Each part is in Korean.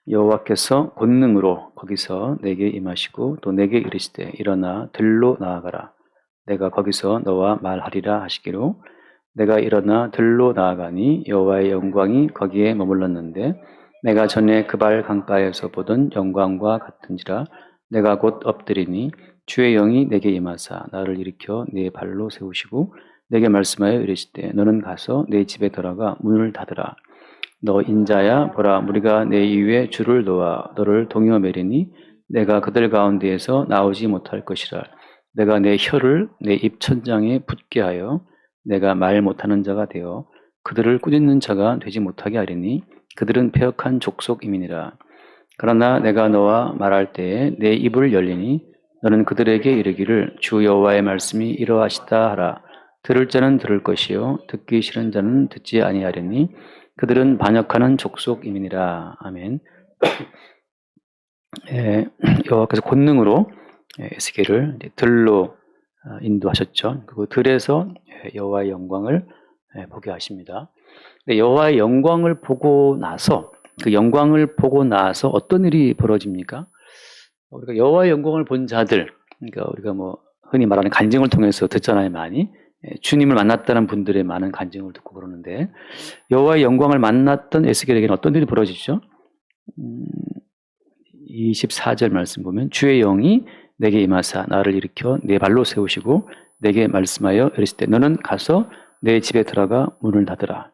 여호와께서 권능으로 거기서 내게 임하시고 또 내게 이르시되 일어나 들로 나아가라. 내가 거기서 너와 말하리라 하시기로 내가 일어나 들로 나아가니 여호와의 영광이 거기에 머물렀는데 내가 전에 그발 강가에서 보던 영광과 같은지라. 내가 곧 엎드리니 주의 영이 내게 임하사 나를 일으켜 내 발로 세우시고 내게 말씀하여 이르시되 너는 가서 내 집에 들어가 문을 닫으라. 너 인자야 보라 무리가 내 이위에 줄을 놓아 너를 동여 매리니 내가 그들 가운데에서 나오지 못할 것이라. 내가 내 혀를 내 입천장에 붙게 하여 내가 말 못하는 자가 되어 그들을 꾸짖는 자가 되지 못하게 하리니 그들은 패역한 족속임이니라. 그러나 내가 너와 말할 때에 내 입을 열리니 너는 그들에게 이르기를 주 여호와의 말씀이 이러하시다 하라. 들을 자는 들을 것이요 듣기 싫은 자는 듣지 아니하리니 그들은 반역하는 족속임이니라. 아멘. 여호와께서 권능으로 에스겔을 들로 인도하셨죠. 그 들에서 여호와의 영광을 보게 하십니다. 근데 여호와의 영광을 보고 나서 그 영광을 보고 나서 어떤 일이 벌어집니까? 우리가 여호와의 영광을 본 자들, 그러니까 우리가 뭐 흔히 말하는 간증을 통해서 듣잖아요, 많이. 주님을 만났다는 분들의 많은 간증을 듣고 그러는데 여호와의 영광을 만났던 에스겔에게는 어떤 일이 벌어지죠? 24절 말씀 보면 주의 영이 내게 임하사 나를 일으켜 내 발로 세우시고 내게 말씀하여 이르시되 너는 가서 내 집에 들어가 문을 닫으라.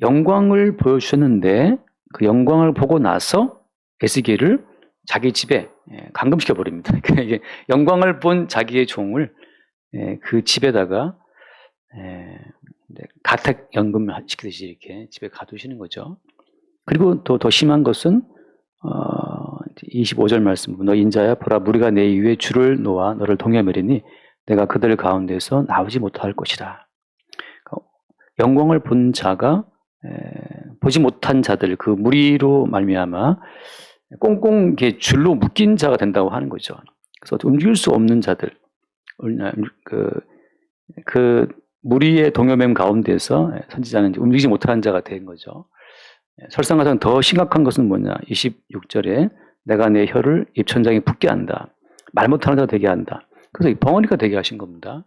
영광을 보여주셨는데 그 영광을 보고 나서 에스겔을 자기 집에 감금시켜 버립니다. 이게 영광을 본 자기의 종을 그 집에다가 가택 연금 시키듯이 이렇게 집에 가두시는 거죠. 그리고 또 더 심한 것은 25절 말씀, 너 인자야 보라 무리가 내 위에 줄을 놓아 너를 동여 매리니 내가 그들 가운데서 나오지 못할 것이라. 영광을 본 자가 보지 못한 자들 그 무리로 말미암아 꽁꽁 이렇게 줄로 묶인 자가 된다고 하는 거죠. 그래서 움직일 수 없는 자들, 그 무리의 동여맴 가운데서 선지자는 움직이지 못하는 자가 된 거죠. 설상가상 더 심각한 것은 뭐냐? 26절에 내가 내 혀를 입천장에 붙게 한다. 말 못하는 자가 되게 한다. 그래서 벙어리가 되게 하신 겁니다.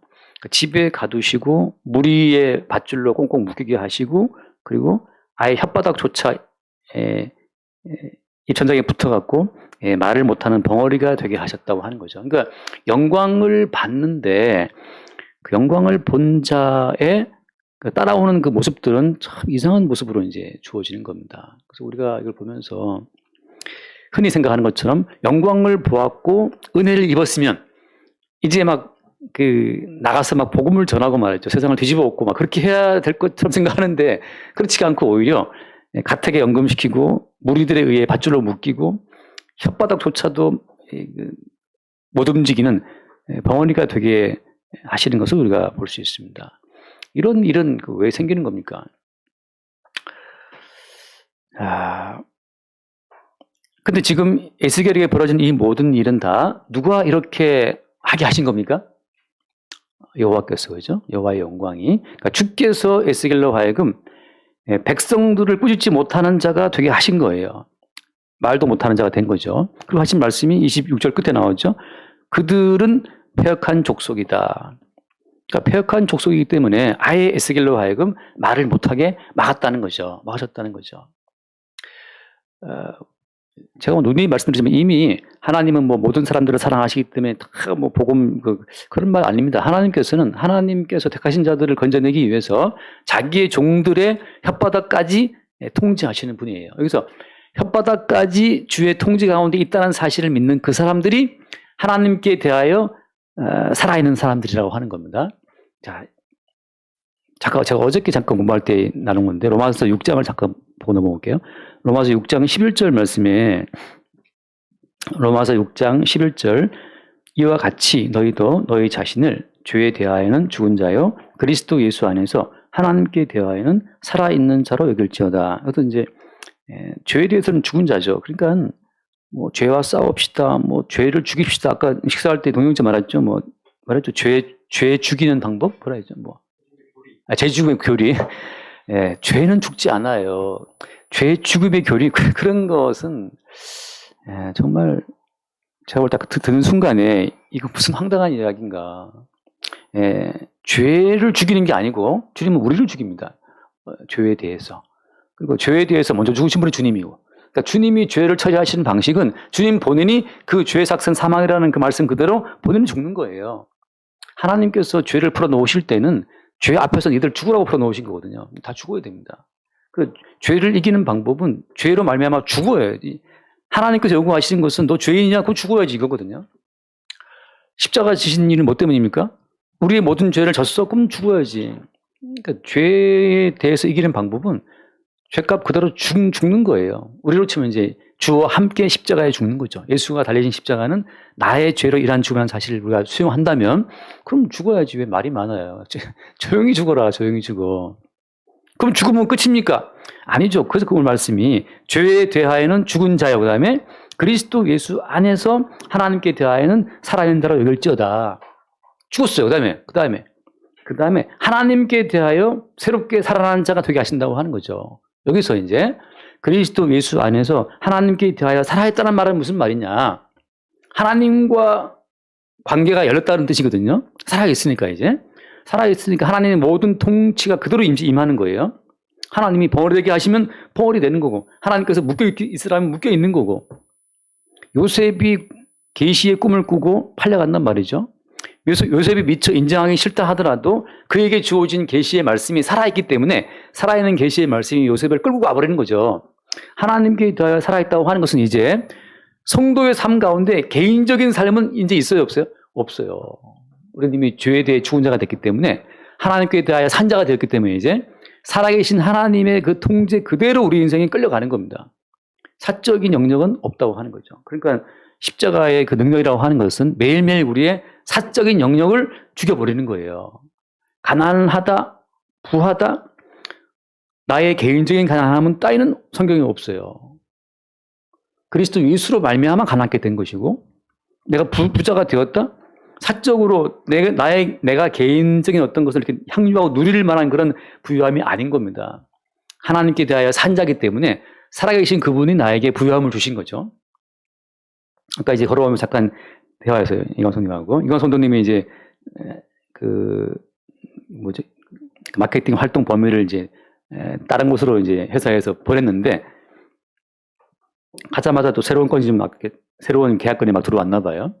집에 가두시고 무리의 밧줄로 꽁꽁 묶이게 하시고 그리고 아예 혓바닥조차 입천장에 붙어갖고 말을 못하는 벙어리가 되게 하셨다고 하는 거죠. 그러니까 영광을 봤는데 그 영광을 본 자의 따라오는 그 모습들은 참 이상한 모습으로 이제 주어지는 겁니다. 그래서 우리가 이걸 보면서 흔히 생각하는 것처럼 영광을 보았고 은혜를 입었으면 이제 막 나가서 막 복음을 전하고 말이죠. 세상을 뒤집어 엎고 막 그렇게 해야 될 것처럼 생각하는데 그렇지가 않고 오히려 가택에 연금시키고 무리들에 의해 밧줄로 묶이고 혓바닥조차도 못 움직이는 벙어리가 되게 하시는 것을 우리가 볼 수 있습니다. 이런 일은 왜 생기는 겁니까? 근데 지금 에스겔에게 벌어진 이 모든 일은 다 누가 이렇게 하게 하신 겁니까? 여호와께서, 그죠? 여호와의 영광이. 그러니까 주께서 에스겔로 하여금 백성들을 꾸짖지 못하는 자가 되게 하신 거예요. 말도 못하는 자가 된 거죠. 그리고 하신 말씀이 26절 끝에 나오죠. 그들은 패역한 족속이다. 그러니까 패역한 족속이기 때문에 아예 에스겔로 하여금 말을 못하게 막았다는 거죠. 막으셨다는 거죠. 제가 누누이 말씀드리지만 이미 하나님은 뭐 모든 사람들을 사랑하시기 때문에 다 뭐 복음 그런 말 아닙니다. 하나님께서 택하신 자들을 건져내기 위해서 자기의 종들의 혓바닥까지 통제하시는 분이에요. 여기서 혓바닥까지 주의 통제 가운데 있다는 사실을 믿는 그 사람들이 하나님께 대하여 살아있는 사람들이라고 하는 겁니다. 자, 제가 어저께 잠깐 공부할 때 나눈 건데 로마서 6장을 잠깐 보고 넘어올게요. 로마서 6장 11절 말씀에 로마서 6장 11절 이와 같이 너희도 너희 자신을 죄에 대하여는 죽은 자요 그리스도 예수 안에서 하나님께 대하여는 살아있는 자로 여길지어다. 그래서 이제 죄에 대해서는 죽은 자죠. 그러니까 뭐 죄와 싸웁시다. 뭐 죄를 죽입시다. 아까 식사할 때 동영자 말했죠. 죄 죽이는 방법? 그래야죠. 죄 죽음의 교리. 죄는 죽지 않아요. 죄 죽음의 교리 그런 것은 정말 제가 볼 때 듣는 순간에 이거 무슨 황당한 이야기인가. 죄를 죽이는 게 아니고 주님은 우리를 죽입니다. 죄에 대해서. 그리고 죄에 대해서 먼저 죽으신 분이 주님이고. 그러니까 주님이 죄를 처리하시는 방식은 주님 본인이 그 죄의 삭은 사망이라는 그 말씀 그대로 본인이 죽는 거예요. 하나님께서 죄를 풀어놓으실 때는 죄 앞에서 니들 죽으라고 풀어놓으신 거거든요. 다 죽어야 됩니다. 그 죄를 이기는 방법은 죄로 말미암아 죽어야지. 하나님께서 요구하시는 것은 너 죄인이냐? 그거 죽어야지 이거거든요. 십자가 지신 일은 뭐 때문입니까? 우리의 모든 죄를 졌어? 그럼 죽어야지. 그러니까 죄에 대해서 이기는 방법은 죄값 그대로 죽는 거예요. 우리로 치면 이제 주와 함께 십자가에 죽는 거죠. 예수가 달리신 십자가는 나의 죄로 일한 죽음이라는 사실을 우리가 수용한다면 그럼 죽어야지. 왜 말이 많아요. 조용히 죽어라. 조용히 죽어. 그럼 죽으면 끝입니까? 아니죠. 그래서 그 말씀이 죄에 대하여는 죽은 자요. 그 다음에 그리스도 예수 안에서 하나님께 대하여는 살아있는 자로 여길지어다. 죽었어요. 그 다음에 하나님께 대하여 새롭게 살아나는 자가 되게 하신다고 하는 거죠. 여기서 이제 그리스도 예수 안에서 하나님께 대하여 살아있다는 말은 무슨 말이냐? 하나님과 관계가 열렸다는 뜻이거든요. 살아있으니까 이제. 살아있으니까 하나님의 모든 통치가 그대로 임하는 거예요. 하나님이 벙어리 되게 하시면 벙어리 되는 거고, 하나님께서 묶여있으라면 묶여있는 거고, 요셉이 계시의 꿈을 꾸고 팔려간단 말이죠. 요셉이 미처 인정하기 싫다 하더라도 그에게 주어진 계시의 말씀이 살아있기 때문에 살아있는 계시의 말씀이 요셉을 끌고 가버리는 거죠. 하나님께 대하여 살아있다고 하는 것은 이제 성도의 삶 가운데 개인적인 삶은 이제 있어요, 없어요? 없어요. 우리는 이미 죄에 대해 죽은 자가 됐기 때문에 하나님께 대하여 산 자가 되었기 때문에 이제 살아계신 하나님의 그 통제 그대로 우리 인생에 끌려가는 겁니다. 사적인 영역은 없다고 하는 거죠. 그러니까 십자가의 그 능력이라고 하는 것은 매일매일 우리의 사적인 영역을 죽여버리는 거예요. 가난하다, 부하다, 나의 개인적인 가난함은 따위는 성경에 없어요. 그리스도 예수로 말미암아 가난하게 된 것이고, 내가 부자가 되었다? 사적으로 내가 개인적인 어떤 것을 이렇게 향유하고 누릴 만한 그런 부유함이 아닌 겁니다. 하나님께 대하여 산 자기 때문에 살아계신 그분이 나에게 부유함을 주신 거죠. 아까 이제 걸어오면서 잠깐 대화했어요. 이광성님하고. 이광성도님이 이제 마케팅 활동 범위를 이제 다른 곳으로 이제 회사에서 보냈는데 가자마자 또 새로운 건이 새로운 계약건이 막 들어왔나 봐요.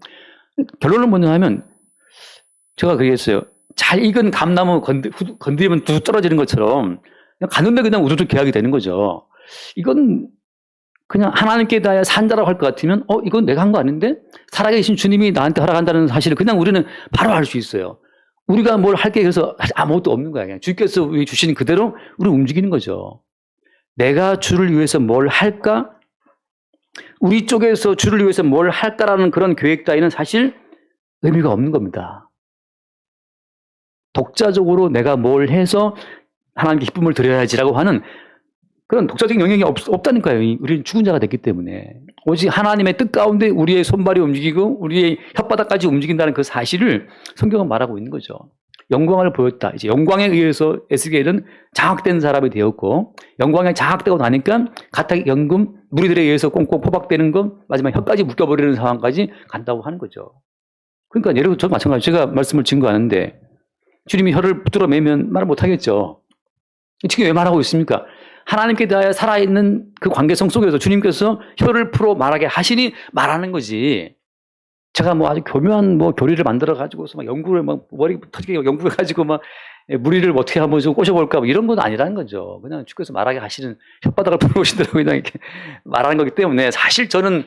결론은 뭐냐 하면 제가 그랬어요. 잘 익은 감나무 건드리면 뚝 떨어지는 것처럼 그냥 갔는데 그냥 우두둑 계약이 되는 거죠. 이건 그냥 하나님께 대하여 산다라고 할 것 같으면 이건 내가 한 거 아닌데? 살아계신 주님이 나한테 허락한다는 사실을 그냥 우리는 바로 알 수 있어요. 우리가 뭘 할게 해서 아무것도 없는 거야. 그냥 주께서 주신 그대로 우리 움직이는 거죠. 내가 주를 위해서 뭘 할까? 우리 쪽에서 주를 위해서 뭘 할까라는 그런 계획 따위는 사실 의미가 없는 겁니다. 독자적으로 내가 뭘 해서 하나님께 기쁨을 드려야지라고 하는 그런 독자적인 영역이 없다니까요. 우리는 죽은 자가 됐기 때문에. 오직 하나님의 뜻 가운데 우리의 손발이 움직이고 우리의 혓바닥까지 움직인다는 그 사실을 성경은 말하고 있는 거죠. 영광을 보였다. 이제 영광에 의해서 에스겔은 장악된 사람이 되었고, 영광에 장악되고 나니까 가택 연금 무리들에 의해서 꽁꽁 포박되는 것, 마지막 혀까지 묶여버리는 상황까지 간다고 하는 거죠. 그러니까 예를 들어 저 마찬가지로 제가 말씀을 증거하는데 주님이 혀를 붙들어 매면 말을 못하겠죠. 지금 왜 말하고 있습니까? 하나님께 대하여 살아있는 그 관계성 속에서 주님께서 혀를 풀어 말하게 하시니 말하는 거지. 제가 아주 교묘한 교리를 만들어가지고서 연구를 머리 터지게 연구해가지고 무리를 어떻게 한번 좀 꼬셔볼까 이런 건 아니라는 거죠. 그냥 주께서 말하게 하시는 혓바닥을 풀어오신다고 그냥 이렇게 말하는 거기 때문에 사실 저는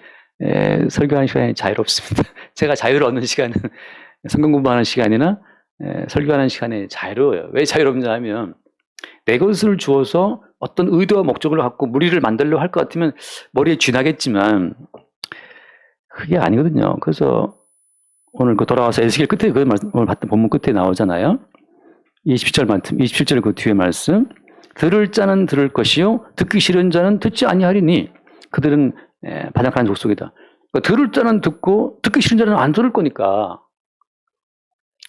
설교하는 시간이 자유롭습니다. 제가 자유를 얻는 시간은 성경 공부하는 시간이나 설교하는 시간에 자유로워요. 왜 자유롭냐 하면 내 것을 주어서 어떤 의도와 목적을 갖고 무리를 만들려고 할 것 같으면 머리에 쥐나겠지만 그게 아니거든요. 그래서 오늘 돌아와서 에스겔 끝에 오늘 봤던 본문 끝에 나오잖아요. 27절 그 뒤에 말씀. 들을 자는 들을 것이요 듣기 싫은 자는 듣지 아니하리니 그들은 반역하는 족속이다. 그러니까 들을 자는 듣고 듣기 싫은 자는 안 들을 거니까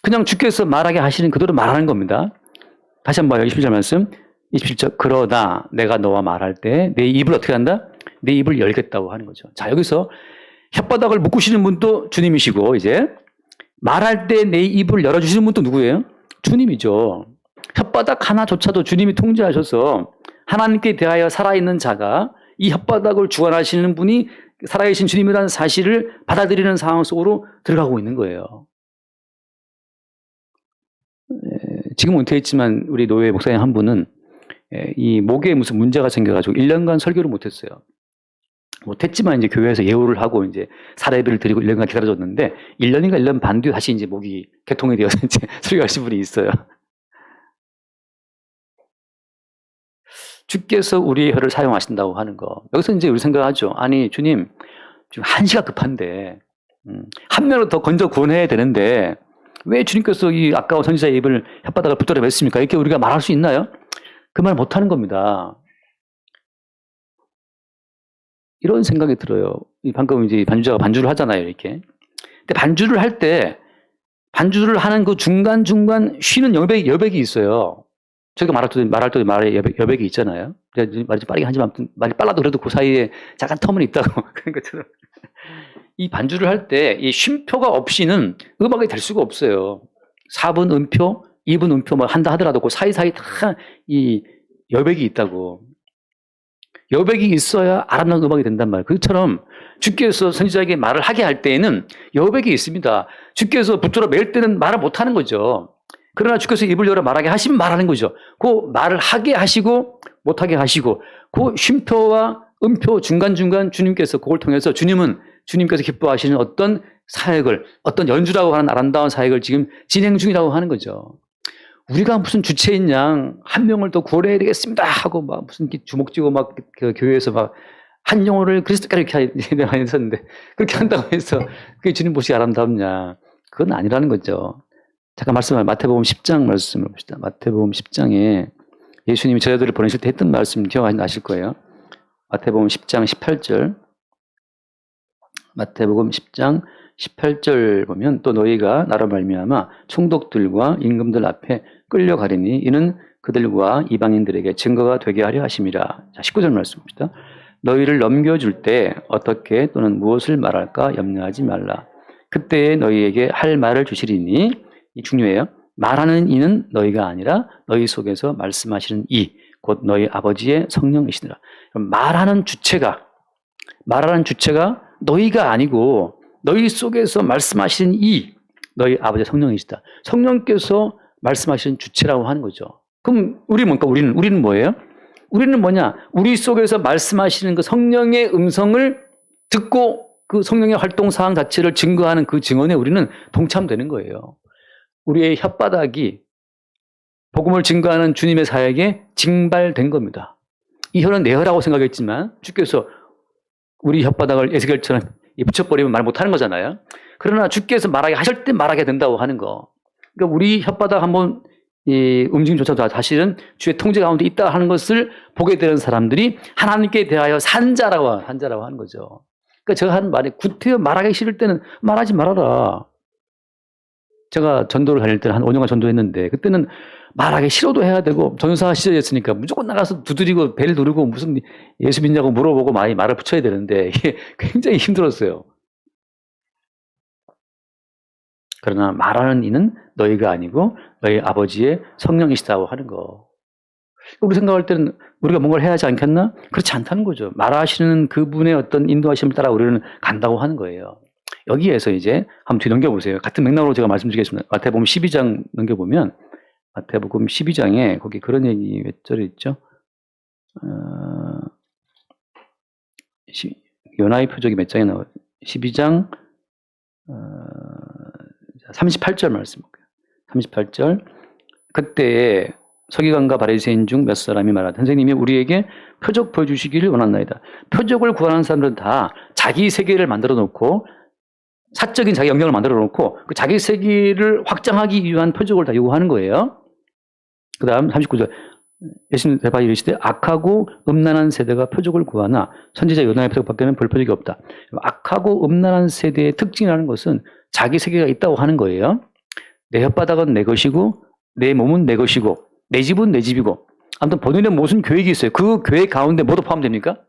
그냥 주께서 말하게 하시는 그대로 말하는 겁니다. 다시 한번 봐요. 27절 말씀. 27절 그러나 내가 너와 말할 때 내 입을 어떻게 한다? 내 입을 열겠다고 하는 거죠. 자, 여기서 혓바닥을 묶으시는 분도 주님이시고 이제 말할 때 내 입을 열어주시는 분도 누구예요? 주님이죠. 혓바닥 하나조차도 주님이 통제하셔서 하나님께 대하여 살아있는 자가 이 혓바닥을 주관하시는 분이 살아계신 주님이라는 사실을 받아들이는 상황 속으로 들어가고 있는 거예요. 지금 은퇴했지만 우리 노예 목사님 한 분은 이 목에 무슨 문제가 생겨가지고 1년간 설교를 못했어요. 못했지만 이제 교회에서 예우를 하고 이제 사례비를 드리고 1년간 기다려줬는데 1년인가 1년 반 뒤에 다시 이제 목이 개통이 되어서 이제 설교하신 분이 있어요. 주께서 우리의 혀를 사용하신다고 하는 거. 여기서 이제 우리 생각하죠. 아니, 주님, 지금 한시가 급한데, 한 명을 더 건져 구원해야 되는데, 왜 주님께서 이 아까운 선지자의 입을 혓바닥을 붙들어 맸습니까? 이렇게 우리가 말할 수 있나요? 그 말 못하는 겁니다. 이런 생각이 들어요. 방금 이제 반주자가 반주를 하잖아요, 이렇게. 근데 반주를 할 때, 반주를 하는 그 중간중간 쉬는 여백이 있어요. 저희가 말할 때 말에 여백이 있잖아요. 말이 좀 빠르게 하지만 말이 빨라도 그래도 그 사이에 잠깐 텀은 있다고. 그런 것처럼. 이 반주를 할 때 이 쉼표가 없이는 음악이 될 수가 없어요. 4분 음표, 2분 음표 뭐 한다 하더라도 그 사이사이 다 이 여백이 있다고. 여백이 있어야 아름다운 음악이 된단 말이에요. 그처럼 주께서 선지자에게 말을 하게 할 때에는 여백이 있습니다. 주께서 붙들어 맬 때는 말을 못 하는 거죠. 그러나 주께서 입을 열어 말하게 하시면 말하는 거죠. 그 말을 하게 하시고 못하게 하시고 그 쉼표와 음표 중간중간 주님께서 그걸 통해서 주님께서 기뻐하시는 어떤 사역을, 어떤 연주라고 하는 아름다운 사역을 지금 진행 중이라고 하는 거죠. 우리가 무슨 주체인 양 한 명을 더 구원해야 되겠습니다 하고 막 무슨 주먹 쥐고 막 그 교회에서 막 한 영혼을 그리스도께 이렇게 했었는데 그렇게 한다고 해서 그게 주님 보시기 아름답냐? 그건 아니라는 거죠. 잠깐 말씀을 마태복음 10장 말씀을 봅시다. 마태복음 10장에 예수님이 저희들을 보내실 때 했던 말씀 기억나실 거예요. 마태복음 10장 18절. 마태복음 10장 18절 보면 또 너희가 나로 말미암아 총독들과 임금들 앞에 끌려가리니 이는 그들과 이방인들에게 증거가 되게 하려 하심이라. 자, 19절 말씀 봅시다. 너희를 넘겨줄 때 어떻게 또는 무엇을 말할까 염려하지 말라. 그때에 너희에게 할 말을 주시리니 이 중요해요. 말하는 이는 너희가 아니라 너희 속에서 말씀하시는 이 곧 너희 아버지의 성령이시니라. 말하는 주체가 너희가 아니고 너희 속에서 말씀하시는 이 너희 아버지의 성령이시다. 성령께서 말씀하시는 주체라고 하는 거죠. 그럼 우리는 뭐예요? 우리는 뭐냐? 우리 속에서 말씀하시는 그 성령의 음성을 듣고 그 성령의 활동 사항 자체를 증거하는 그 증언에 우리는 동참되는 거예요. 우리의 혓바닥이 복음을 증거하는 주님의 사역에 징발된 겁니다. 이 혀는 내 혀라고 생각했지만 주께서 우리 혓바닥을 에스겔처럼 붙여버리면 말 못하는 거잖아요. 그러나 주께서 말하게 하실 때 말하게 된다고 하는 거. 그러니까 우리 혓바닥 한번 움직임조차도 사실은 주의 통제 가운데 있다 하는 것을 보게 되는 사람들이 하나님께 대하여 산자라고 하는 거죠. 그러니까 제가 하는 말이 구태여 말하기 싫을 때는 말하지 말아라. 제가 전도를 다닐 때는 한 5년간 전도했는데 그때는 말하기 싫어도 해야 되고 전사 시절이었으니까 무조건 나가서 두드리고 벨 누르고 무슨 예수 믿냐고 물어보고 많이 말을 붙여야 되는데 이게 굉장히 힘들었어요. 그러나 말하는 이는 너희가 아니고 너희 아버지의 성령이시다고 하는 거. 우리 생각할 때는 우리가 뭔가를 해야 하지 않겠나? 그렇지 않다는 거죠. 말하시는 그분의 어떤 인도하심을 따라 우리는 간다고 하는 거예요. 여기에서 이제 한번 뒤 넘겨보세요. 같은 맥락으로 제가 말씀드리겠습니다. 마태복음 12장 넘겨보면 마태복음 12장에 거기 그런 얘기 몇 절에 있죠? 요나의 표적이 몇 장에 나와요? 12장 38절 말씀 볼게요. 38절 그때에 서기관과 바리새인 중 몇 사람이 말하되 선생님이 우리에게 표적 보여주시기를 원한나이다. 표적을 구하는 사람들은 다 자기 세계를 만들어 놓고 사적인 자기 영역을 만들어 놓고 그 자기 세계를 확장하기 위한 표적을 다 요구하는 거예요. 그 다음 39절 예수님 대답하여 이르시되 악하고 음란한 세대가 표적을 구하나 선지자 요나의 표적밖에는 볼 표적이 없다. 악하고 음란한 세대의 특징이라는 것은 자기 세계가 있다고 하는 거예요. 내 혓바닥은 내 것이고 내 몸은 내 것이고 내 집은 내 집이고 아무튼 본인의 무슨 계획이 있어요. 그 계획 가운데 뭐도 포함됩니까?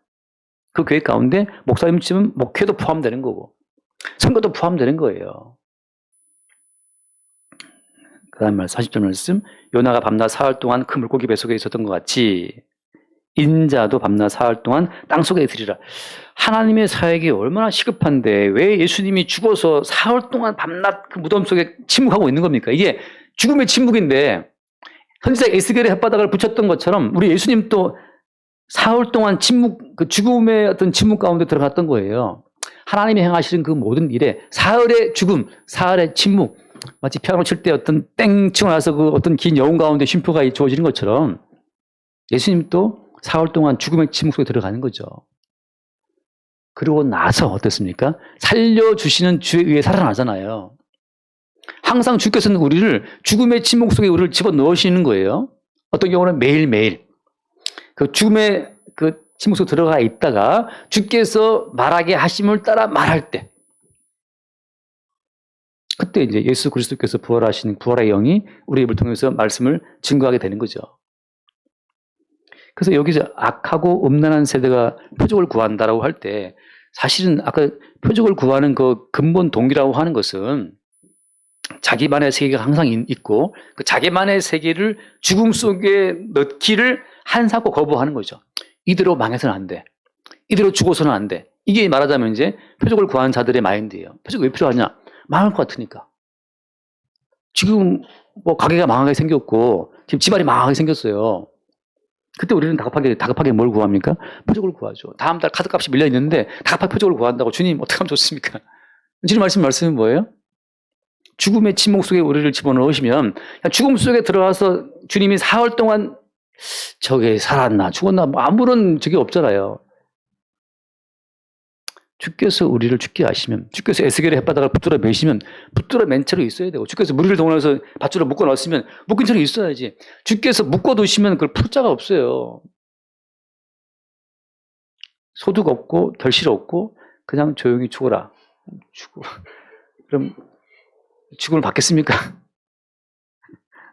그 계획 가운데 목사님 치면 목회도 포함되는 거고 선거도 포함되는 거예요. 그 다음 말 40절 말씀. 요나가 밤낮 사흘 동안 그 물고기 뱃속에 있었던 것 같이 인자도 밤낮 사흘 동안 땅속에 있으리라. 하나님의 사역이 얼마나 시급한데 왜 예수님이 죽어서 사흘 동안 밤낮 그 무덤 속에 침묵하고 있는 겁니까? 이게 죽음의 침묵인데 선지자 에스겔의 혓바닥을 붙였던 것처럼 우리 예수님도 사흘 동안 침묵, 그 죽음의 어떤 침묵 가운데 들어갔던 거예요. 하나님이 행하시는 그 모든 일에 사흘의 죽음, 사흘의 침묵, 마치 피아노 칠 때 어떤 땡 치고 나서 그 어떤 긴 여운 가운데 쉼표가 주어지는 것처럼 예수님도 사흘 동안 죽음의 침묵 속에 들어가는 거죠. 그러고 나서 어떻습니까? 살려주시는 주에 의해 살아나잖아요. 항상 주께서는 우리를 죽음의 침묵 속에 우리를 집어넣으시는 거예요. 어떤 경우는 매일매일 그 죽음의 그 침묵 속에 들어가 있다가 주께서 말하게 하심을 따라 말할 때 그때 이제 예수 그리스도께서 부활하시는 부활의 영이 우리 입을 통해서 말씀을 증거하게 되는 거죠. 그래서 여기서 악하고 음란한 세대가 표적을 구한다라고 할 때 사실은 아까 표적을 구하는 그 근본 동기라고 하는 것은 자기만의 세계가 항상 있고 그 자기만의 세계를 죽음 속에 넣기를 한사코 거부하는 거죠. 이대로 망해서는 안 돼. 이대로 죽어서는 안 돼. 이게 말하자면 이제 표적을 구하는 자들의 마인드예요. 표적 왜 필요하냐? 망할 것 같으니까. 지금 뭐 가게가 망하게 생겼고 지금 집안이 망하게 생겼어요. 그때 우리는 다급하게 뭘 구합니까? 표적을 구하죠. 다음 달 카드값이 밀려 있는데 다급하게 표적을 구한다고 주님 어떻게 하면 좋습니까? 주님 말씀은 뭐예요? 죽음의 침묵 속에 우리를 집어넣으시면 죽음 속에 들어가서 주님이 사흘 동안 저게 살았나 죽었나 뭐 아무런 적이 없잖아요. 주께서 우리를 죽게 하시면 주께서 에스겔의 혓바닥을 붙들어 매시면 붙들어 맨 채로 있어야 되고 주께서 무리를 동원해서 밧줄로 묶어 넣었으면 묶은 채로 있어야지. 주께서 묶어 두시면 그걸 풀 자가 없어요. 소득 없고 결실 없고 그냥 조용히 죽어라. 그럼 죽음을 받겠습니까?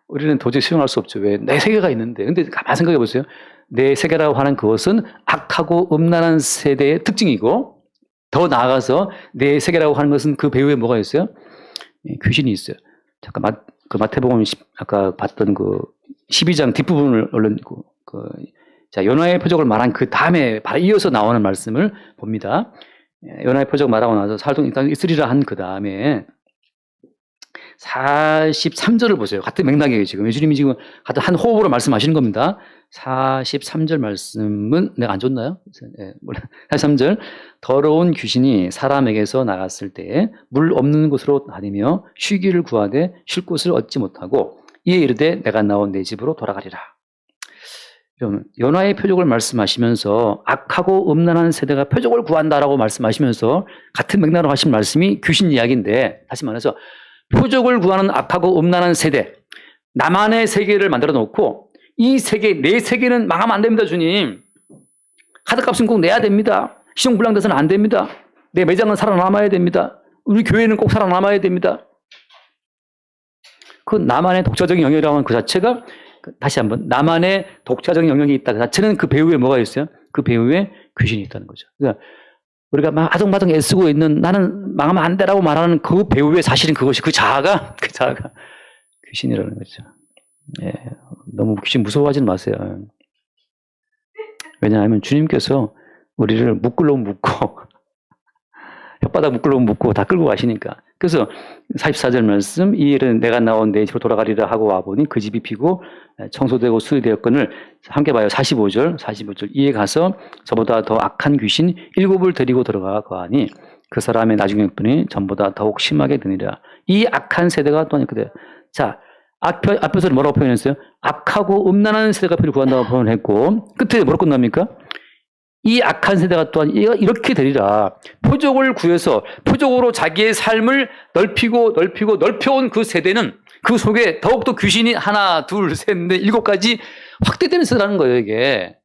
우리는 도저히 수용할 수 없죠. 왜? 내 세계가 있는데. 근데 가만히 생각해 보세요. 내 세계라고 하는 그것은 악하고 음란한 세대의 특징이고 더 나아가서 내 세계라고 하는 것은 그 배후에 뭐가 있어요? 귀신이 있어요. 잠깐 마태복음 아까 봤던 그 12장 뒷부분을 얼른 자 요나의 표적을 말한 그 다음에 바로 이어서 나오는 말씀을 봅니다. 요나의 표적 말하고 나서 살동 일단 있으리라 한 그 다음에 43절을 보세요. 같은 맥락이에요. 지금 예수님이 지금 같은 한 호흡으로 말씀하시는 겁니다. 43절 말씀은 내가 안 줬나요? 네, 43절 더러운 귀신이 사람에게서 나갔을 때 물 없는 곳으로 다니며 쉬기를 구하되 쉴 곳을 얻지 못하고 이에 이르되 내가 나온 내 집으로 돌아가리라. 요나의 표적을 말씀하시면서 악하고 음란한 세대가 표적을 구한다라고 말씀하시면서 같은 맥락으로 하신 말씀이 귀신 이야기인데 다시 말해서 표적을 구하는 악하고 음란한 세대, 나만의 세계를 만들어 놓고 이 세계, 내 세계는 망하면 안 됩니다, 주님. 카드값은 꼭 내야 됩니다. 신용불량돼서는 안 됩니다. 내 매장은 살아남아야 됩니다. 우리 교회는 꼭 살아남아야 됩니다. 그 나만의 독자적인 영역이라고 하는 그 자체가 다시 한번 나만의 독자적인 영역이 있다. 그 자체는 그 배후에 뭐가 있어요? 그 배후에 귀신이 있다는 거죠. 그러니까 우리가 막 아둥바둥 애쓰고 있는 나는 망하면 안 돼라고 말하는 그 배후에 사실은 그것이 그 자아가 귀신이라는 거죠. 예, 너무 귀신 무서워하지는 마세요. 왜냐하면 주님께서 우리를 묶을로 묶고 혓바닥 묶을로 묶고 다 끌고 가시니까. 그래서 44절 말씀 이 일은 내가 나온 내 집으로 돌아가리라 하고 와보니 그 집이 비고 청소되고 수리되었거늘 함께 봐요. 45절 이에 가서 저보다 더 악한 귀신 7을 데리고 들어가 거하니 그 사람의 나중의 분이 전보다 더욱 심하게 되니라. 이 악한 세대가 또한 그래. 자 앞에서 뭐라고 표현했어요? 악하고 음란한 세대가 표를 구한다고 표현했고 끝에 뭐로 끝납니까? 이 악한 세대가 또한 이렇게 되리라. 표적을 구해서 표적으로 자기의 삶을 넓혀온 그 세대는 그 속에 더욱더 귀신이 하나, 둘, 셋, 넷, 7까지 확대되는 세대라는 거예요, 이게.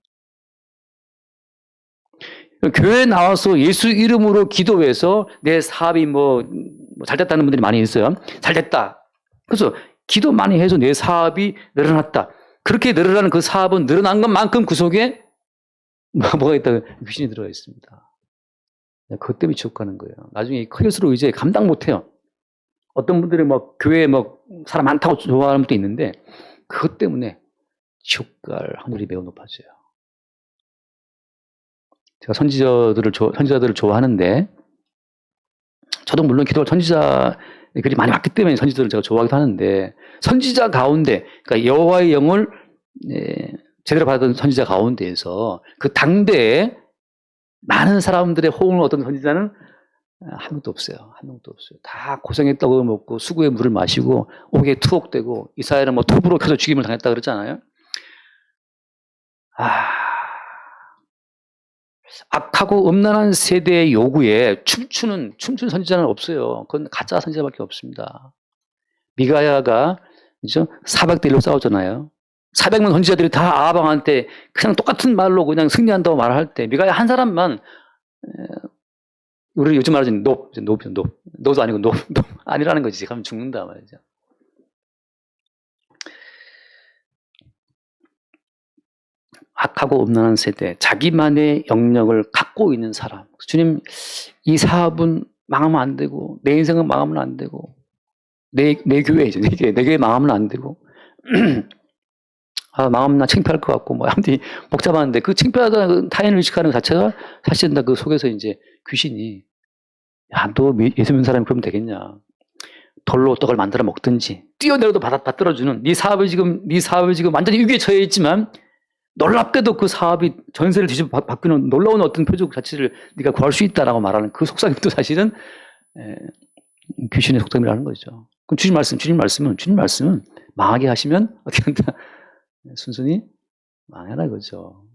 교회에 나와서 예수 이름으로 기도해서 내 사업이 잘 됐다는 분들이 많이 있어요. 잘 됐다. 그래서 기도 많이 해서 내 사업이 늘어났다. 그렇게 늘어나는 그 사업은 늘어난 것만큼 그 속에 뭐가 있다? 귀신이 들어가 있습니다. 그것 때문에 지옥 가는 거예요. 나중에 클수록 이제 감당 못 해요. 어떤 분들이 뭐 교회에 뭐 사람 많다고 좋아하는 분도 있는데 그것 때문에 지옥 갈 확률이 매우 높아져요. 제가 선지자들을 좋아하는데 저도 물론 기도가 선지자 글이 많이 왔기 때문에 선지자들을 제가 좋아하기도 하는데 선지자 가운데 그러니까 여호와의 영을 제대로 받은 선지자 가운데에서 그 당대에 많은 사람들의 호응을 얻은 선지자는 한 명도 없어요. 한 명도 없어요. 다 고생의 떡을 먹고 수구의 물을 마시고 옥에 투옥되고 이스라엘은 뭐 톱으로 켜서 죽임을 당했다 그러잖아요. 악하고 음란한 세대의 요구에 춤추는 선지자는 없어요. 그건 가짜 선지자밖에 없습니다. 미가야가 400대 1로 싸웠잖아요. 400명 선지자들이 다 아하방한테 그냥 똑같은 말로 그냥 승리한다고 말할 때 미가야 한 사람만 우리 요즘 말하지 노도 아니고 노 아니라는 거지. 가면 죽는다 말이죠. 악하고 음란한 세대, 자기만의 영역을 갖고 있는 사람. 주님, 이 사업은 망하면 안 되고 내 인생은 망하면 안 되고 내 교회죠. 내 교회 망하면 안 되고 망하면 나 창피할 것 같고 뭐 아무튼 복잡한데 그 창피하다는 타인을 의식하는 것 자체가 사실은 다 그 속에서 이제 귀신이 너 예수 믿는 사람이 그러면 되겠냐. 돌로 떡을 만들어 먹든지 뛰어내려도 받들어주는 네 사업이 지금 완전히 위기에 처해 있지만 놀랍게도 그 사업이 전세를 뒤집어 바꾸는 놀라운 어떤 표적 자체를 네가 구할 수 있다라고 말하는 그 속삭임도 사실은 귀신의 속삭임이라는 거죠. 그럼 주님 말씀은 망하게 하시면 어떻게 한다? 순순히 망해라 이거죠.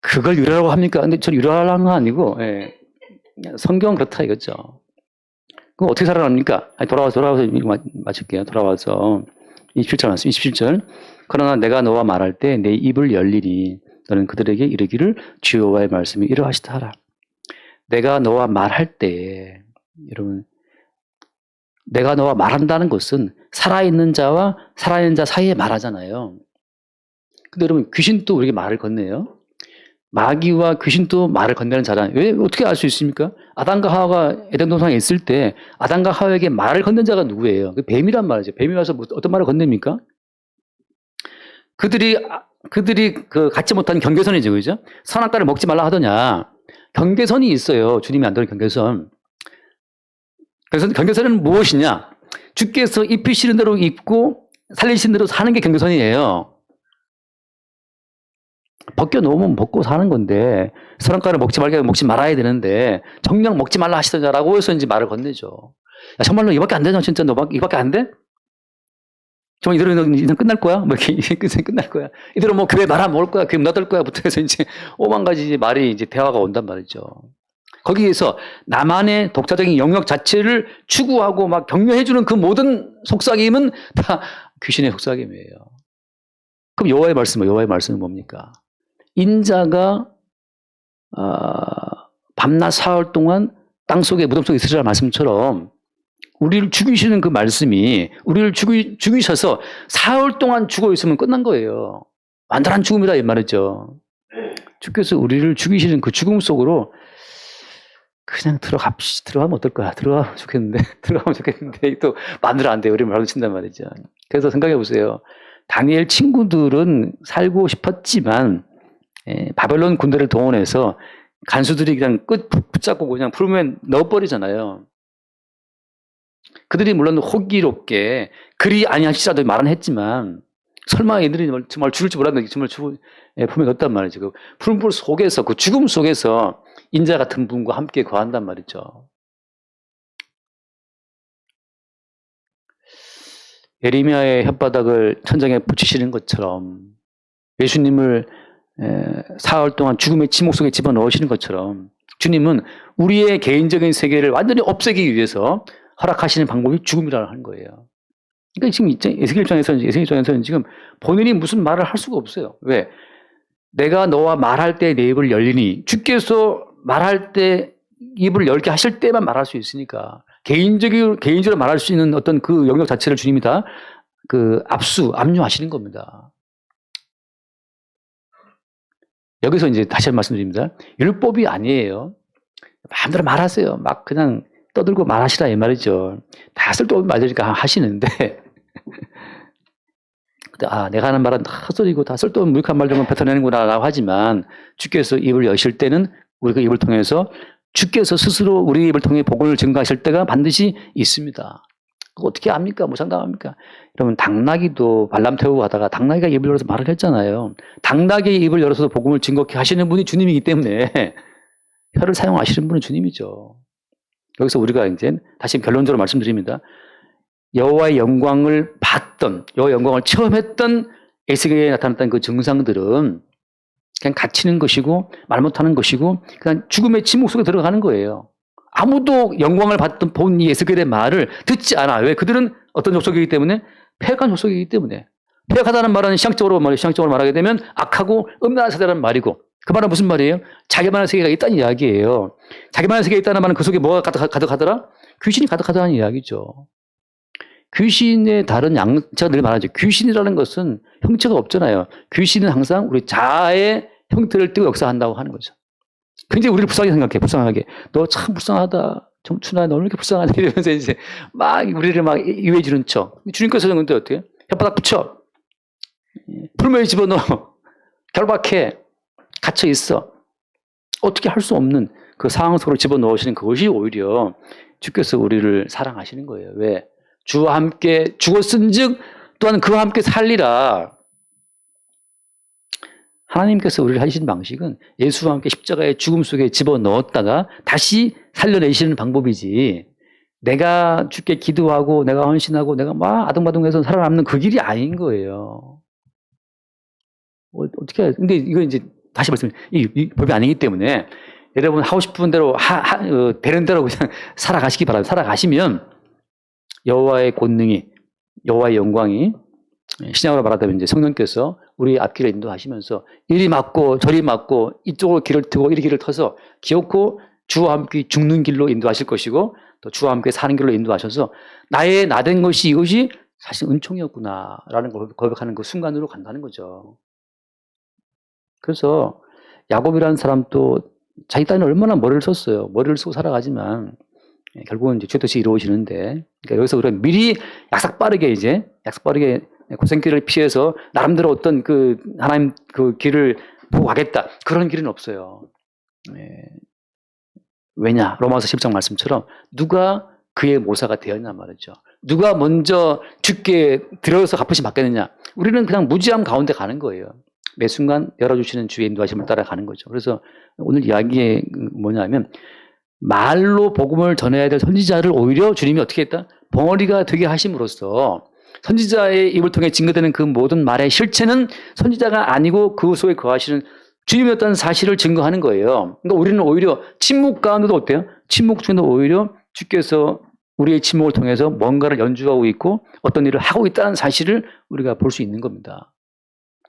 그걸 유래라고 합니까? 근데 저 유래하라는 건 아니고 성경은 그렇다 이거죠. 그럼 어떻게 살아납니까? 돌아와서 마칠게요. 돌아와서 27절 말씀, 27절. 그러나 내가 너와 말할 때 내 입을 열리니 너는 그들에게 이르기를 주 여호와의 말씀이 이러하시다 하라. 내가 너와 말할 때, 여러분, 내가 너와 말한다는 것은 살아있는 자와 살아있는 자 사이에 말하잖아요. 근데 여러분, 귀신도 우리에게 말을 건네요. 마귀와 귀신도 말을 건네는 자란. 왜 어떻게 알 수 있습니까? 아담과 하와가 에덴 동산에 있을 때 아담과 하와에게 말을 건넨 자가 누구예요? 그 뱀이란 말이죠. 뱀이 와서 어떤 말을 건넵니까? 그들이 그 갖지 못한 경계선이죠, 그죠? 선악과를 먹지 말라 하더냐? 경계선이 있어요. 주님이 안 되는 경계선. 그래서 경계선은 무엇이냐? 주께서 입히시는 대로 입고 살리시는 대로 사는 게 경계선이에요. 벗겨놓으면 먹고 사는 건데 선악과를 먹지 말아야 되는데 정녕 먹지 말라 하시더냐라고 해서 이제 말을 건네죠. 야, 정말로 이밖에 안 되냐 진짜 이밖에 안 돼? 정말 이대로 인생 끝날 거야? 뭐 이렇게 인생 끝날 거야? 이대로 뭐 교회 말아 먹을 거야? 교회 문 닫을 거야? 부터 해서 이제 5만 가지 이제 말이 이제 대화가 온단 말이죠. 거기에서 나만의 독자적인 영역 자체를 추구하고 막 격려해주는 그 모든 속삭임은 다 귀신의 속삭임이에요. 그럼 여호와의 말씀은 뭡니까? 인자가 밤낮 사흘 동안 땅속에 무덤 속에 있으리라 말씀처럼 우리를 죽이시는 그 말씀이 우리를 죽이셔서 사흘 동안 죽어 있으면 끝난 거예요. 완전한 죽음이다 이 말이죠. 주께서 우리를 죽이시는 그 죽음 속으로 그냥 들어가면 어떨 거야? 들어가면 좋겠는데 또 마음대로 안 돼요. 우리 말도 친단 말이죠. 그래서 생각해 보세요. 다니엘 친구들은 살고 싶었지만 바벨론 군대를 동원해서 간수들이 그냥 끝 붙잡고 그냥 풀무에 넣어버리잖아요. 그들이 물론 호기롭게 그리 아니하시라도 말은 했지만 설마 얘들이 정말 죽을 줄 몰랐는데 정말 품에 넣었단 말이죠. 그 푸른불 속에서 그 죽음 속에서 인자 같은 분과 함께 거한단 말이죠. 예레미야의 혓바닥을 천장에 붙이시는 것처럼 예수님을 사흘 동안 죽음의 지목 속에 집어넣으시는 것처럼 주님은 우리의 개인적인 세계를 완전히 없애기 위해서 허락하시는 방법이 죽음이라고 하는 거예요. 그러니까 지금 에스겔 입장에서는 지금 본인이 무슨 말을 할 수가 없어요. 왜? 내가 너와 말할 때 내 입을 열리니 주께서 말할 때 입을 열게 하실 때만 말할 수 있으니까 개인적으로 말할 수 있는 어떤 그 영역 자체를 주님이 다 압류하시는 겁니다. 여기서 이제 다시 한번 말씀드립니다. 율법이 아니에요. 마음대로 말하세요. 막 그냥 떠들고 말하시라 이 말이죠. 다 쓸데없는 말이니까 하시는데 내가 하는 말은 다 헛소리고 다 쓸데없는 무익한 말 정도 뱉어내는구나 라고 하지만 주께서 입을 여실 때는 우리가 입을 통해서 주께서 스스로 우리 입을 통해 복음을 증거하실 때가 반드시 있습니다. 어떻게 압니까? 뭐 상담합니까? 여러분 당나귀도 발람 태우고 가다가 당나귀가 입을 열어서 말을 했잖아요. 당나귀의 입을 열어서 복음을 증거케 하시는 분이 주님이기 때문에 혀를 사용하시는 분은 주님이죠. 여기서 우리가 이제 다시 결론적으로 말씀드립니다. 여호와의 영광을 봤던, 여호와의 영광을 체험했던 에스겔에 나타났던 그 증상들은 그냥 갇히는 것이고 말 못하는 것이고 그냥 죽음의 침묵 속에 들어가는 거예요. 아무도 영광을 본 이 에스겔의 말을 듣지 않아. 왜? 그들은 어떤 족속이기 때문에? 패역한 족속이기 때문에. 패역하다는 말은 시향적으로 말하게 되면 악하고 음란한 세대라는 말이고 그 말은 무슨 말이에요? 자기만의 세계가 있다는 이야기예요. 자기만의 세계가 있다는 말은 그 속에 뭐가 가득하더라? 귀신이 가득하다는 이야기죠. 귀신의 다른 제가 늘 말하죠. 귀신이라는 것은 형체가 없잖아요. 귀신은 항상 우리 자아의 형태를 띠고 역사한다고 하는 거죠. 굉장히 우리를 불쌍하게 생각해, 불쌍하게. 너 참 불쌍하다. 정춘아, 너 왜 이렇게 불쌍하다. 이러면서 이제 막 우리를 막 이해해주는 척. 주님께서는 근데 어떻게? 혓바닥 붙여. 불모에 집어넣어. 결박해. 갇혀 있어. 어떻게 할 수 없는 그 상황 속으로 집어넣으시는 그것이 오히려 주께서 우리를 사랑하시는 거예요. 왜? 주와 함께 죽었은즉 또한 그와 함께 살리라. 하나님께서 우리를 하신 방식은 예수와 함께 십자가의 죽음 속에 집어넣었다가 다시 살려내시는 방법이지 내가 주께 기도하고 내가 헌신하고 내가 막 아둥바둥해서 살아남는 그 길이 아닌 거예요. 어떻게 해야 근데 이거 이제 다시 말씀드립니다. 이 법이 아니기 때문에 여러분 하고 싶은 대로 되는 대로 그냥 살아가시기 바랍니다. 살아가시면 여호와의 권능이 여호와의 영광이 신약으로 말하자면 이제 성령께서 우리 앞길을 인도하시면서 이리 막고 저리 막고 이쪽으로 길을 트고 이리 길을 터서 기어코 주와 함께 죽는 길로 인도하실 것이고 또 주와 함께 사는 길로 인도하셔서 나의 나된 것이 이것이 사실 은총이었구나라는 걸 고백하는 그 순간으로 간다는 거죠. 그래서 야곱이라는 사람도 자기 딸은 얼마나 머리를 썼어요. 머리를 쓰고 살아가지만 결국은 이제 주의 뜻이 이루어지는데 그러니까 여기서 우리가 미리 약삭 빠르게 고생길을 피해서 나름대로 어떤 그 하나님 그 길을 보고 가겠다. 그런 길은 없어요. 왜냐? 로마서 10장 말씀처럼 누가 그의 모사가 되었냐 말이죠. 누가 먼저 주께 들어서 갚으시 받겠느냐. 우리는 그냥 무지함 가운데 가는 거예요. 매 순간 열어주시는 주의 인도하심을 따라가는 거죠. 그래서 오늘 이야기에 뭐냐면 말로 복음을 전해야 될 선지자를 오히려 주님이 어떻게 했다? 벙어리가 되게 하심으로써 선지자의 입을 통해 증거되는 그 모든 말의 실체는 선지자가 아니고 그 속에 거하시는 주님이었다는 사실을 증거하는 거예요. 그러니까 우리는 오히려 침묵 가운데도 어때요? 침묵 중에도 오히려 주께서 우리의 침묵을 통해서 뭔가를 연주하고 있고 어떤 일을 하고 있다는 사실을 우리가 볼 수 있는 겁니다.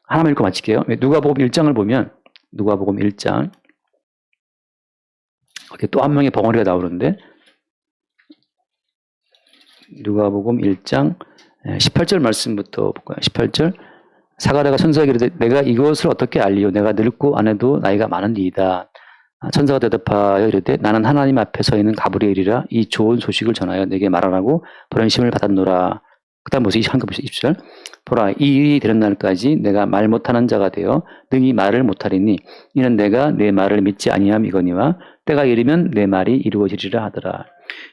하나만 읽고 마칠게요. 누가복음 1장을 보면 누가복음 1장 거기에 또 한 명의 벙어리가 나오는데 누가복음 1장 18절 말씀부터 볼까요? 18절 사가랴가 천사에게 이르되 내가 이것을 어떻게 알리요? 내가 늙고 아내도 나이가 많은이이다. 천사가 대답하여 이르되 나는 하나님 앞에 서 있는 가브리엘이라 이 좋은 소식을 전하여 내게 말하라고 보낸심을 받았노라. 그 다음 보세요. 한번 보세요. 20절 보라 이 일이 되는 날까지 내가 말 못하는 자가 되어 능히 말을 못하리니 이는 내가 내 말을 믿지 아니함이거니와 때가 이르면 내 말이 이루어지리라 하더라.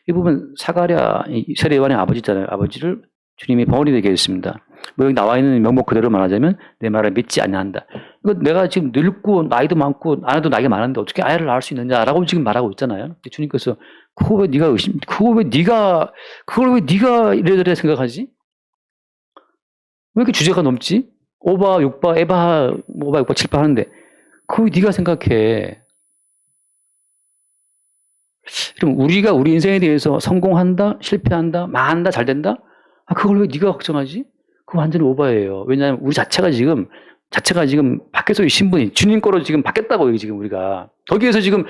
이 부분 사가랴 세례 요한의 아버지잖아요. 아버지를 주님이 벙어리 되게 했습니다. 뭐 여기 나와 있는 명목 그대로 말하자면 내 말을 믿지 아니한다. 이거 내가 지금 늙고 나이도 많고 아내도 나이가 많은데 어떻게 아이를 낳을 수 있느냐라고 지금 말하고 있잖아요. 주님께서 그걸 왜 네가 이래저래 생각하지? 왜 이렇게 주제가 넘지? 5바, 6바, 에바, 5바, 6바, 7바 하는데 그거 왜 네가 생각해? 그럼 우리가 우리 인생에 대해서 성공한다, 실패한다, 망한다, 잘 된다? 그걸 왜 네가 걱정하지? 그거 완전히 오바예요. 왜냐하면 우리 자체가 지금 밖에서의 신분이 주님 거로 지금 바뀌었다고요. 지금 우리가 거기에서 지금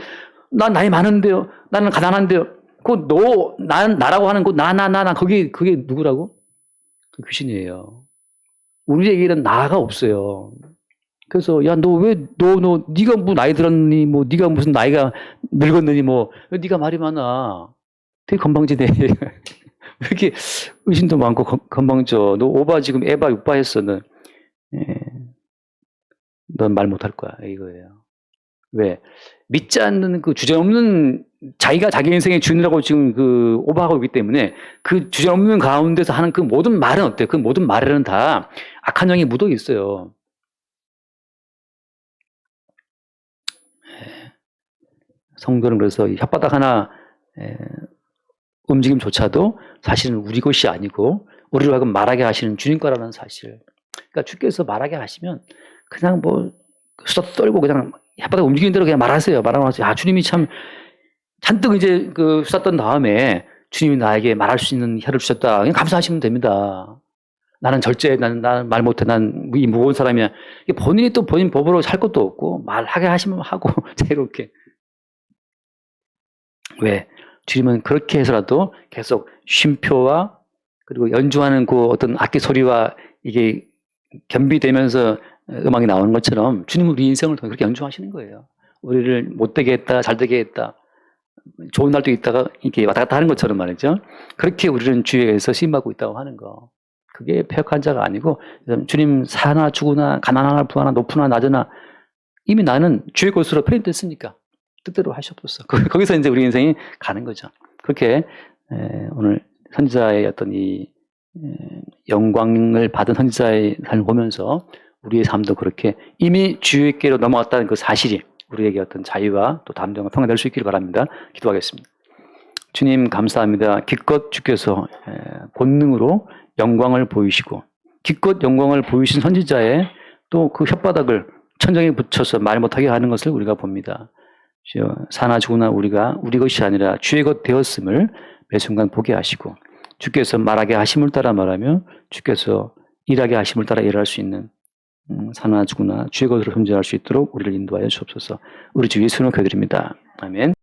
난 나이 많은데요, 나는 가난한데요. 나라고 하는 거 나 그게 누구라고? 그 귀신이에요. 우리에게는 나가 없어요. 그래서 야 너 왜 네가 뭐 나이 들었니 뭐 네가 무슨 나이가 늙었느니 뭐 네가 말이 많아. 되게 건방지네. 왜 이렇게 의심도 많고 건방져. 너 오바 지금 에바 육바 했어. 넌 말 못할 거야 이거예요. 왜? 믿지 않는 그 주저없는 자기가 자기 인생의 주인이라고 지금 그 오버하고 있기 때문에 그 주저없는 가운데서 하는 그 모든 말은 어때요? 그 모든 말에는 다 악한 영이 묻어 있어요. 성도는 그래서 혓바닥 하나 움직임조차도 사실은 우리 것이 아니고 우리로 하여금 말하게 하시는 주님 거라는 사실. 그러니까 주께서 말하게 하시면 그냥 뭐 수다 떨고 그냥 혓바닥 움직이는 대로 그냥 말하세요. 말하고 나서 야 주님이 참 잔뜩 이제 그 수다 떤 다음에 주님이 나에게 말할 수 있는 혀를 주셨다. 그냥 감사하시면 됩니다. 나는 절제, 나는 말 못해, 난 이 무거운 사람이야. 본인이 또 본인 법으로 살 것도 없고 말하게 하시면 하고 자유롭게. 왜? 주님은 그렇게 해서라도 계속 쉼표와 그리고 연주하는 그 어떤 악기 소리와 이게 겸비되면서 음악이 나오는 것처럼 주님은 우리 인생을 통해 그렇게 연주하시는 거예요. 우리를 못되게 했다, 잘되게 했다. 좋은 날도 있다가 이렇게 왔다 갔다 하는 것처럼 말이죠. 그렇게 우리는 주에서 쓰임받고 있다고 하는 거. 그게 패역한 자가 아니고 주님 사나 죽으나 가난하나 부하나 높으나 낮으나 이미 나는 주의 것으로 편입됐으니까 뜻대로 하시옵소서. 거기서 이제 우리 인생이 가는 거죠. 그렇게 오늘 선지자의 어떤 이 영광을 받은 선지자의 삶을 보면서 우리의 삶도 그렇게 이미 주께로 넘어갔다는 그 사실이 우리에게 어떤 자유와 또 담대함과 평안이 될 수 있기를 바랍니다. 기도하겠습니다. 주님 감사합니다. 기껏 주께서 본능으로 영광을 보이시고 기껏 영광을 보이신 선지자의 또 그 혓바닥을 천정에 붙여서 말 못하게 하는 것을 우리가 봅니다. 사나 죽으나 우리가 우리 것이 아니라 주의 것 되었음을 매 순간 보게 하시고 주께서 말하게 하심을 따라 말하며 주께서 일하게 하심을 따라 일할 수 있는 사나 죽으나 주의 것으로 존재할 수 있도록 우리를 인도하여 주옵소서. 우리 주 예수님을 기도드립니다. 아멘.